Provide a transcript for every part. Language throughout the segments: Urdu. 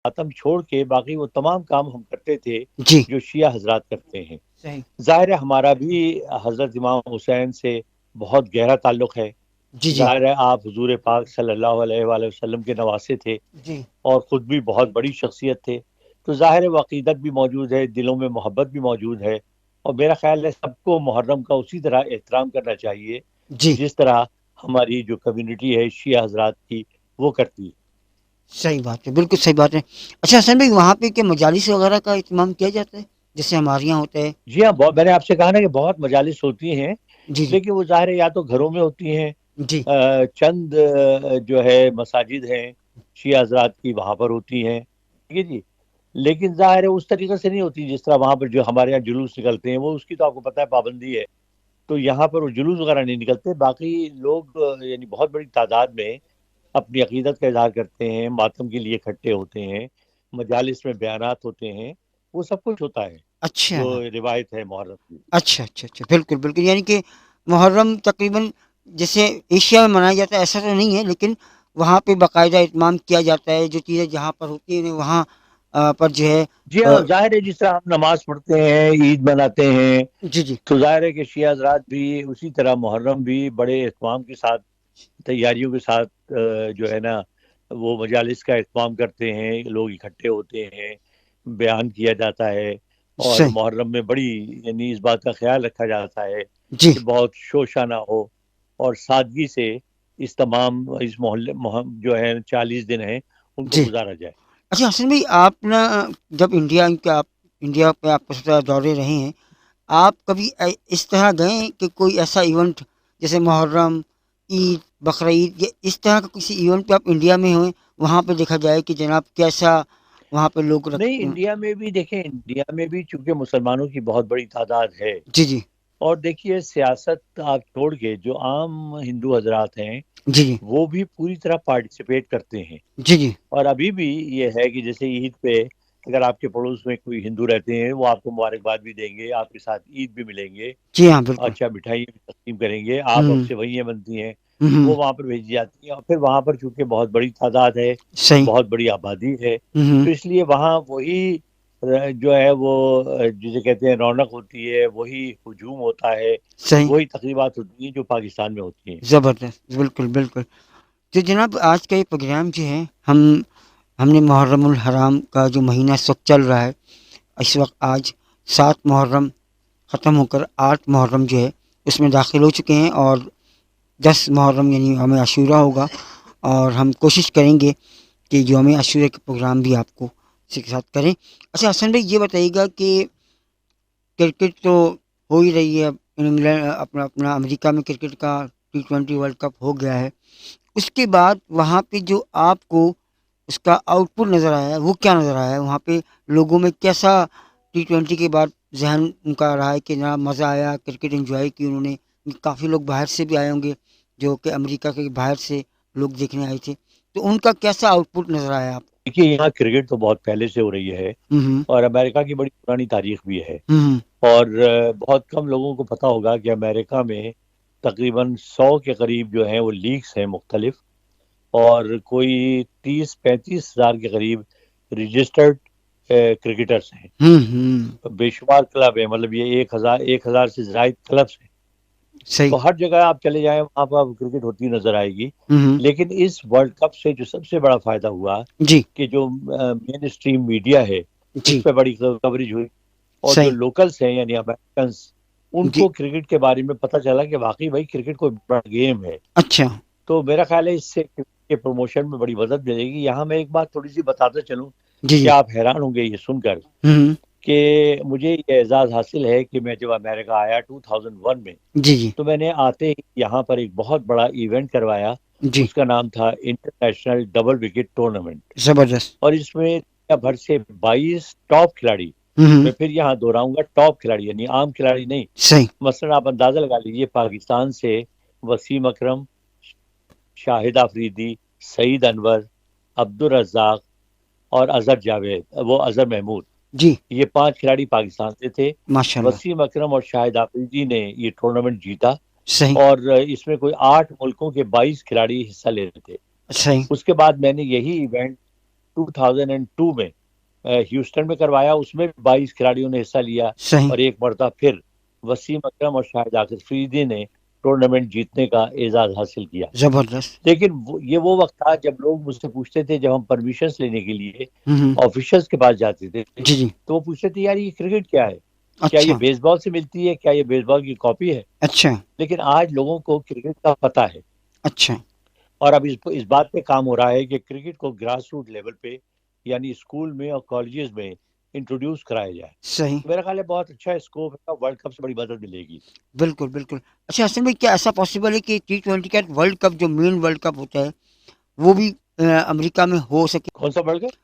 ماتم چھوڑ کے باقی وہ تمام کام ہم کرتے تھے جی جو شیعہ حضرات کرتے ہیں. صحیح. ظاہر ہے ہمارا بھی حضرت امام حسین سے بہت گہرا تعلق ہے. جی جی ظاہر ہے آپ حضور پاک صلی اللہ علیہ وآلہ وسلم کے نواسے تھے جی اور خود بھی بہت بڑی شخصیت تھے. تو ظاہر ہے وہ عقیدت بھی موجود ہے، دلوں میں محبت بھی موجود ہے، اور میرا خیال ہے سب کو محرم کا اسی طرح احترام کرنا چاہیے جی جس طرح ہماری جو کمیونٹی ہے شیعہ حضرات کی وہ کرتی ہے. صحیح بات ہے، بالکل صحیح بات ہے. اچھا حسن بھائی، وہاں پہ کیا مجالس وغیرہ کا اہتمام کیا جاتا ہے جیسے ہمارے یہاں ہوتا ہے؟ جی ہاں، میں نے آپ سے کہا نا کہ بہت مجالس ہوتی ہیں، جی جی لیکن وہ ظاہر ہے یا تو گھروں میں ہوتی ہیں، جی چند جو ہے مساجد ہیں شیعہ حضرات کی وہاں پر ہوتی ہیں، ٹھیک ہے جی. لیکن ظاہر ہے اس طریقے سے نہیں ہوتی جس طرح وہاں پر جو ہمارے یہاں جلوس نکلتے ہیں، وہ اس کی تو آپ کو پتہ ہے پابندی ہے. تو یہاں پر وہ جلوس وغیرہ نہیں نکلتے. باقی لوگ یعنی بہت بڑی تعداد میں اپنی عقیدت کا اظہار کرتے ہیں، ماتم کے لیے اکٹھے ہوتے ہیں، مجالس میں بیانات ہوتے ہیں، وہ سب کچھ ہوتا ہے اچھا جو روایت ہے محرم کی. اچھا اچھا اچھا، بالکل بالکل. یعنی کہ محرم تقریباً جیسے ایشیا میں منایا جاتا ہے ایسا تو نہیں ہے، لیکن وہاں پہ باقاعدہ اہتمام کیا جاتا ہے. جو چیزیں جہاں پر ہوتی ہیں وہاں پر جو ہے جی ہاں، ظاہر ہے جس طرح ہم نماز پڑھتے ہیں، عید مناتے ہیں، جی جی تو ظاہر ہے کہ شیعہ حضرات بھی اسی طرح محرم بھی بڑے اہتمام کے ساتھ، تیاریوں کے ساتھ جو ہے نا وہ مجالس کا اہتمام کرتے ہیں. لوگ اکٹھے ہوتے ہیں، بیان کیا جاتا ہے، اور صحیح. محرم میں بڑی یعنی اس بات کا خیال رکھا جاتا ہے جی کہ بہت شوشہ نہ ہو اور سادگی سے اس تمام اس محلے جو ہے 40 دن ہیں ان کو جی. گزارا جائے. اچھا حسن بھائی، آپ نا جب انڈیا پہ آپ کچھ دورے رہے ہیں، آپ کبھی اس طرح گئے ہیں کہ کوئی ایسا ایونٹ جیسے محرم، عید، بقرعید، یا اس طرح کا کسی ایونٹ پہ آپ انڈیا میں ہوئیں، وہاں پہ دیکھا جائے کہ جناب کیسا وہاں پہ لوگ نہیں، رکھتے ہیں؟ انڈیا میں بھی دیکھیں، انڈیا میں بھی چونکہ مسلمانوں کی بہت بڑی تعداد ہے، جی جی اور دیکھیے سیاست آپ چھوڑ کے جو عام ہندو حضرات ہیں جی جی وہ بھی پوری طرح پارٹیسپیٹ کرتے ہیں. جی جی اور ابھی بھی یہ ہے کہ جیسے عید پہ اگر آپ کے پڑوس میں کوئی ہندو رہتے ہیں وہ آپ کو مبارکباد بھی دیں گے، آپ کے ساتھ عید بھی ملیں گے، جی ہاں بالکل. اچھا مٹھائی بھی تقسیم کریں گے، آپ اب ہوں سے وہی بنتی ہیں ہوں وہ وہاں پر بھیجی جاتی ہیں. اور پھر وہاں پر چونکہ بہت بڑی تعداد ہے، صحیح. بہت بڑی آبادی ہے، ہوں تو اس لیے وہاں وہی جو ہے وہ جسے کہتے ہیں رونق ہوتی ہے، وہی ہجوم ہوتا ہے، صحیح. وہی تقریبات ہوتی ہیں جو پاکستان میں ہوتی ہیں. زبردست، بالکل بالکل. تو جناب آج کا یہ پروگرام جو ہے ہم نے محرم الحرام کا جو مہینہ اس وقت چل رہا ہے، اس وقت آج 7 محرم ختم ہو کر 8 محرم جو ہے اس میں داخل ہو چکے ہیں، اور 10 محرم یعنی یوم عاشورہ ہوگا، اور ہم کوشش کریں گے کہ یوم عاشورہ کے پروگرام بھی آپ کو کے ساتھ کریں. اچھا حسن بھائی، یہ بتائیے گا کہ کرکٹ تو ہو ہی رہی ہے، اب انگلینڈ اپنا امریکہ میں کرکٹ کا T20 ورلڈ کپ ہو گیا ہے. اس کے بعد وہاں پہ جو آپ کو اس کا آؤٹ پٹ نظر آیا ہے وہ کیا نظر آیا ہے؟ وہاں پہ لوگوں میں کیسا T20 کے بعد ذہن ان کا رہا ہے کہ جناب مزہ آیا، کرکٹ انجوائے کی انہوں نے؟ کافی لوگ باہر سے بھی آئے ہوں گے، جو کہ امریکہ کے باہر سے لوگ دیکھنے آئے تھے، تو ان کا کیسا آؤٹ پٹ نظر آیا آپ دیکھیے یہاں کرکٹ تو بہت پہلے سے ہو رہی ہے، کو؟ ہوں اور امریکہ کی بڑی پرانی تاریخ بھی ہے، ہوں اور بہت کم لوگوں کو پتہ ہوگا کہ امریکہ میں تقریباً 100 کے قریب جو ہیں وہ لیگز ہیں مختلف، اور کوئی 30-35 ہزار کے قریب رجسٹرڈ کرکٹرز ہیں. ہوں ہوں بے شمار کلب ہیں، مطلب یہ 1000 سے زائد کلبس ہیں. صحیح. تو ہر جگہ آپ چلے جائیں وہاں پر آپ کرکٹ ہوتی نظر آئے گی. ہوں لیکن اس ورلڈ کپ سے جو سب سے بڑا فائدہ ہوا جی کہ جو مین اسٹریم میڈیا ہے جی اس پہ بڑی کوریج ہوئی، اور جو صحیح. لوکلز ہیں یعنی امریکنز، ان جی کو کرکٹ کے بارے میں پتہ چلا کہ واقعی بھائی کرکٹ کوئی بڑا گیم ہے. اچھا. تو میرا خیال ہے اس سے کرکٹ کے پروموشن میں بڑی مدد ملے گی. یہاں میں ایک بات تھوڑی سی بتاتا چلوں جی کہ جی آپ حیران ہوں گے یہ سن کر ہوں کہ مجھے یہ اعزاز حاصل ہے کہ میں جب امریکہ آیا 2001 میں، جی جی تو میں نے آتے ہی یہاں پر ایک بہت بڑا ایونٹ کروایا. جی اس کا نام تھا انٹرنیشنل ڈبل وکٹ ٹورنامنٹ، زبردست. اور اس میں دنیا بھر سے 22 ٹاپ کھلاڑی، ہوں میں پھر یہاں دہراؤں گا ٹاپ کھلاڑی یعنی عام کھلاڑی نہیں. صحیح. مثلا آپ اندازہ لگا لیجیے پاکستان سے وسیم اکرم، شاہد آفریدی، سعید انور، عبدالرزاق اور اظہر جاوید، وہ اظہر محمود، جی یہ 5 کھلاڑی پاکستان سے تھے. ماشاء اللہ. وسیم اکرم اور شاہد آفریدی نے یہ ٹورنامنٹ جیتا، صحیح اور اس میں کوئی 8 ملکوں کے 22 کھلاڑی حصہ لے رہے تھے. صحیح. اس کے بعد میں نے یہی ایونٹ 2002 میں ہیوسٹن میں کروایا، اس میں 22 کھلاڑیوں نے حصہ لیا، صحیح اور ایک مرتبہ پھر وسیم اکرم اور شاہد عاقب فریدی نے ٹورنامنٹ جیتنے کا اعزاز حاصل کیا. زبردست. لیکن یہ وہ وقت تھا جب لوگ مجھ سے پوچھتے تھے، جب ہم پرمیشنز لینے کے لیے ہوں. آفیشلز کے پاس جاتے تھے جی جی. تو وہ پوچھتے تھے یار یہ کرکٹ کیا ہے، کیا یہ اچھا بیس بال سے ملتی ہے، کیا یہ بیس بال کی کاپی ہے. اچھا لیکن آج لوگوں کو کرکٹ کا پتہ ہے، اچھا. اور اب اس بات پہ کام ہو رہا ہے کہ کرکٹ کو گراس روٹ لیول پہ یعنی اسکول میں اور کالجز میں انٹروڈیوس کرایا جائے. صحیح. میرا خیال ہے بہت اچھا اسکوپ ہے، ورلڈ کپ سے بڑی مدد ملے گی. بالکل بالکل. اچھا اصل میں کیا ایسا پاسبل ہے کہ T20 کا ورلڈ کپ جو مین ورلڈ کپ ہوتا ہے وہ بھی امریکہ میں ہو سکے؟ کون سا ورلڈ کپ؟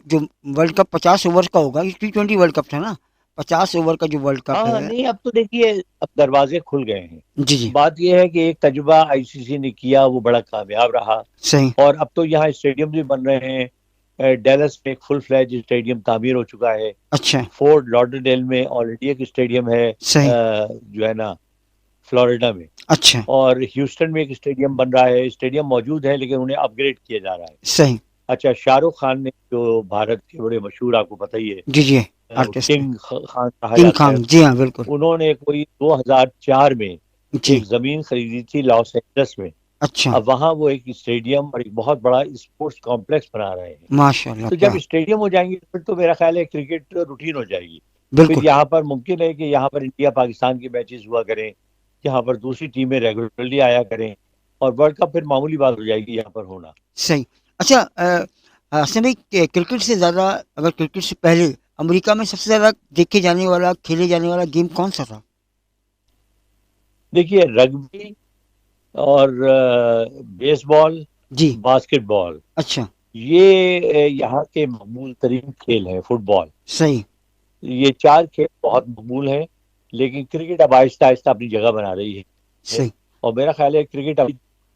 جو ورلڈ کپ 50 اوور کا ہوگا، یہ T20 ورلڈ کپ تھا نا، 50 اوور کا جو ورلڈ کپ ہاں ہے. نہیں، اب تو دیکھیے اب دروازے کھل گئے ہیں. جی جی. بات یہ ہے کہ ایک تجربہ آئی سی سی نے کیا، وہ بڑا کامیاب رہا، صحیح. اور اب تو یہاں اسٹیڈیم بھی بن رہے ہیں. ڈیلس میں ایک فل فلیج اسٹیڈیم تعمیر ہو چکا ہے. اچھا. فورٹ لارڈرڈیل میں آلریڈی ایک اسٹیڈیم ہے، صحیح. جو ہے نا فلوریڈا میں. اچھا. اور ہیوسٹن میں ایک اسٹیڈیم بن رہا ہے. اسٹیڈیم موجود ہے لیکن انہیں اپ گریڈ کیا جا رہا ہے. صحیح. اچھا، شاہ رخ خان نے جو بھارت کے بڑے مشہور، آپ کو پتہ ہی ہے، جی جی. آرٹسٹ کنگ خان کہا کنگ جاتا ہے، خان. جی ہاں بالکل. انہوں نے کوئی 2004 میں جی. ایک زمین خریدی تھی لاس اینجلس میں. اچھا. اب وہاں وہ ایک اسٹیڈیم اور ایک بہت بڑا اسپورٹس کمپلیکس بنا رہے ہیں. ماشاء اللہ. تو کیا جب اسٹیڈیم ہو جائیں گے پھر تو میرا خیال ہے کرکٹ روٹین ہو جائے گی. پھر بالکل. یہاں پر ممکن ہے کہ یہاں پر انڈیا پاکستان کے میچز ہوا کریں، یہاں پر دوسری ٹیمیں ریگولرلی آیا کریں، اور ورلڈ کپ پھر معمولی بات ہو جائے گی یہاں پر ہونا. صحیح. اچھا حسن بھائی، کرکٹ سے زیادہ اگر کرکٹ سے پہلے امریکہ میں سب سے زیادہ دیکھے جانے والا کھیلے جانے والا گیم کون سا تھا؟ دیکھیے رگبی اور بیس بال، جی. باسکٹ بال، اچھا. یہ یہاں کے مقبول ترین کھیل ہیں. فٹ بال، صحیح. یہ 4 کھیل بہت مقبول ہیں. لیکن کرکٹ اب آہستہ آہستہ اپنی جگہ بنا رہی ہے، صحیح. اور میرا خیال ہے کرکٹ ابھی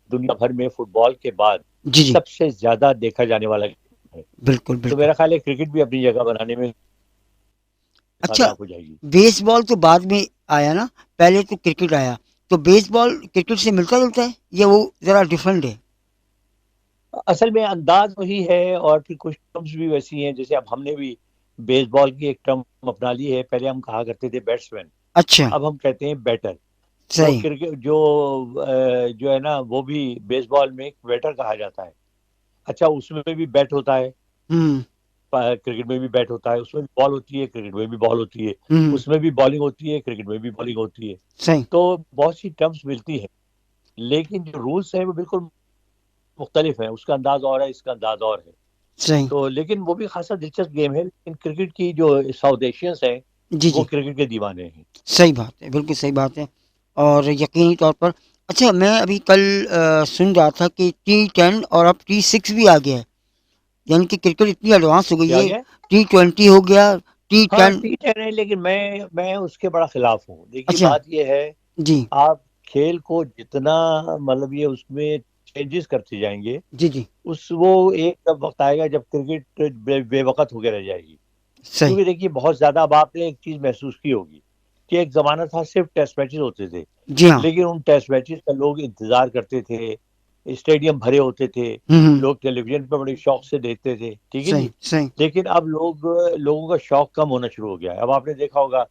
دنیا بھر میں فٹ بال کے بعد جی جی. سب سے زیادہ دیکھا جانے والا کھیل ہے. بالکل تو بالکل. میرا خیال ہے کرکٹ بھی اپنی جگہ بنانے میں اچھا کامیاب ہو جائے گی. بیس بال تو بعد میں آیا نا، پہلے تو کرکٹ آیا، تو بیس بال کرکٹ سے ملتا جلتا ہے یا وہ ذرا ڈفرینٹ ہے؟ اصل میں انداز وہی ہے، اور پھر کچھ ٹرمز بھی ویسی ہیں. جیسے اب ہم نے بھی بیس بال کی ایک ٹرم اپنا لی ہے. پہلے ہم کہا کرتے تھے بیٹسمین، اچھا. اب ہم کہتے ہیں بیٹر. تو صحیح. کرکٹ جو ہے نا وہ بھی بیس بال میں بیٹر کہا جاتا ہے. اچھا، اس میں بھی بیٹ ہوتا ہے، ہوں کرکٹ میں بھی بیٹ ہوتا ہے. اس میں بھی بال ہوتی ہے، کرکٹ میں بھی بال ہوتی ہے. ہوں. اس میں بھی بالنگ ہوتی ہے، کرکٹ میں بھی بالنگ ہوتی ہے. صحیح. تو بہت سی ٹرمز ملتی ہیں، لیکن جو رولس ہیں وہ بالکل مختلف ہیں. اس کا انداز اور ہے، اس کا انداز اور ہے. صحیح. تو لیکن وہ بھی خاصا دلچسپ گیم ہے. لیکن کرکٹ کی جو ساؤتھ ایشینس ہیں جی وہ جی. کرکٹ کے دیوانے ہیں. صحیح بات ہے، بالکل صحیح بات ہے. اور یقینی طور پر اچھا، میں ابھی کل سن رہا تھا کہ T10 اور اب T6 بھی آ گیا ہے، یعنی کہ کرکٹ اتنی ایڈوانس ہو گئی کیا ہے. گیا؟ T20 ہو گیا، ہاں T10. T10 ہے، لیکن میں اس کے بڑا خلاف ہوں. دیکھیے اچھا. بات یہ ہے، جی آپ کھیل کو جتنا مطلب یہ اس میں چینجز کرتے جائیں گے، جی جی. وہ ایک وقت آئے گا جب کرکٹ بے وقت ہو کے رہ جائے گی. صحیح. کیونکہ دیکھیے بہت زیادہ اب آپ نے ایک چیز محسوس کی ہوگی کہ ایک زمانہ تھا صرف ٹیسٹ میچز ہوتے تھے، جی ہاں. لیکن ان ٹیسٹ میچز کا لوگ انتظار کرتے تھے، اسٹیڈیم بھرے ہوتے تھے، ہوں. لوگ ٹیلی ویژن پہ بڑے شوق سے دیکھتے تھے. ٹھیک ہے صحیح جی. صحیح. لیکن اب لوگوں کا شوق کم ہونا شروع ہو گیا ہے. اب آپ نے دیکھا ہوگا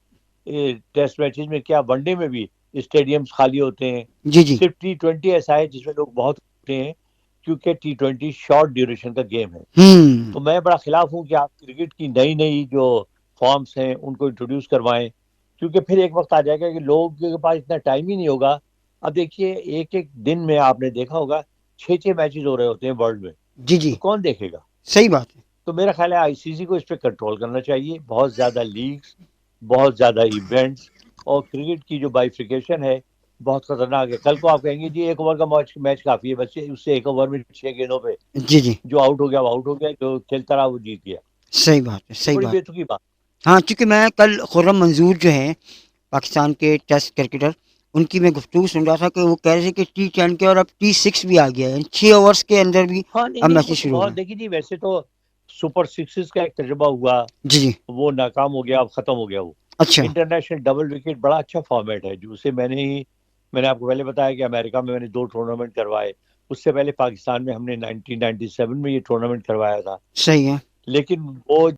ٹیسٹ میچز میں کیا ون ڈے میں بھی اسٹیڈیمز خالی ہوتے ہیں. جی جی. صرف T20 ایسا ہے جس میں لوگ بہت ہوتے ہیں، کیونکہ T20 شارٹ ڈیوریشن کا گیم ہے. ہوں. تو میں بڑا خلاف ہوں کہ آپ کرکٹ کی نئی جو فارمز ہیں ان کو انٹروڈیوس کروائیں، کیونکہ پھر ایک وقت آ جائے گا کہ لوگوں کے پاس اتنا ٹائم ہی نہیں ہوگا. اب دیکھیے ایک دن میں آپ نے دیکھا ہوگا 6 میچز ہو رہے ہوتے ہیں ورلڈ میں، جی جی. تو کون دیکھے گا؟ صحیح بات ہے. تو میرا خیال ہے آئی سی سی کو اس پہ کنٹرول کرنا چاہیے. بہت زیادہ لیگز، بہت زیادہ ایونٹس، اور کرکٹ کی جو بائیفیکیشن ہے بہت خطرناک ہے. کل کو آپ کہیں گے جی 1 اوور کا میچ کافی ہے، بس اس سے 1 اوور میں 6 گیندوں پہ جی جی. جو آؤٹ ہو گیا وہ آؤٹ ہو گیا، جو کھیلتا رہا وہ جیت گیا. صحیح بات ہے. تو صحیح بڑی بات. بے تکی بات. ہاں چونکہ میں کل خرم منظور جو ہیں پاکستان کے ٹیسٹ کرکٹر، ان کی میں گفتگو سن رہا تھا کہ وہ کہہ رہے تھے کہ T10 کے اور اب T6 بھی آ گیا ہے، 6 اوورس کے اندر بھی ہاں نہیں اب نہیں، وہ میچز تو شروع ہو بہت گئے. دیکھیے جی. ویسے تو سپر سکسز کا ایک تجربہ ہوا، جی جی. وہ ناکام ہو گیا، اب ختم ہو گیا. وہ اچھا. انٹرنیشنل ڈبل وکٹ بڑا اچھا فارمیٹ ہے، جو اسے میں نے آپ کو پہلے بتایا کہ امریکہ میں نے 2 ٹورنامنٹ کروائے. اس سے پہلے پاکستان میں ہم نے 1997 میں یہ ٹورنامنٹ کروایا تھا. صحیح ہے. لیکن وہ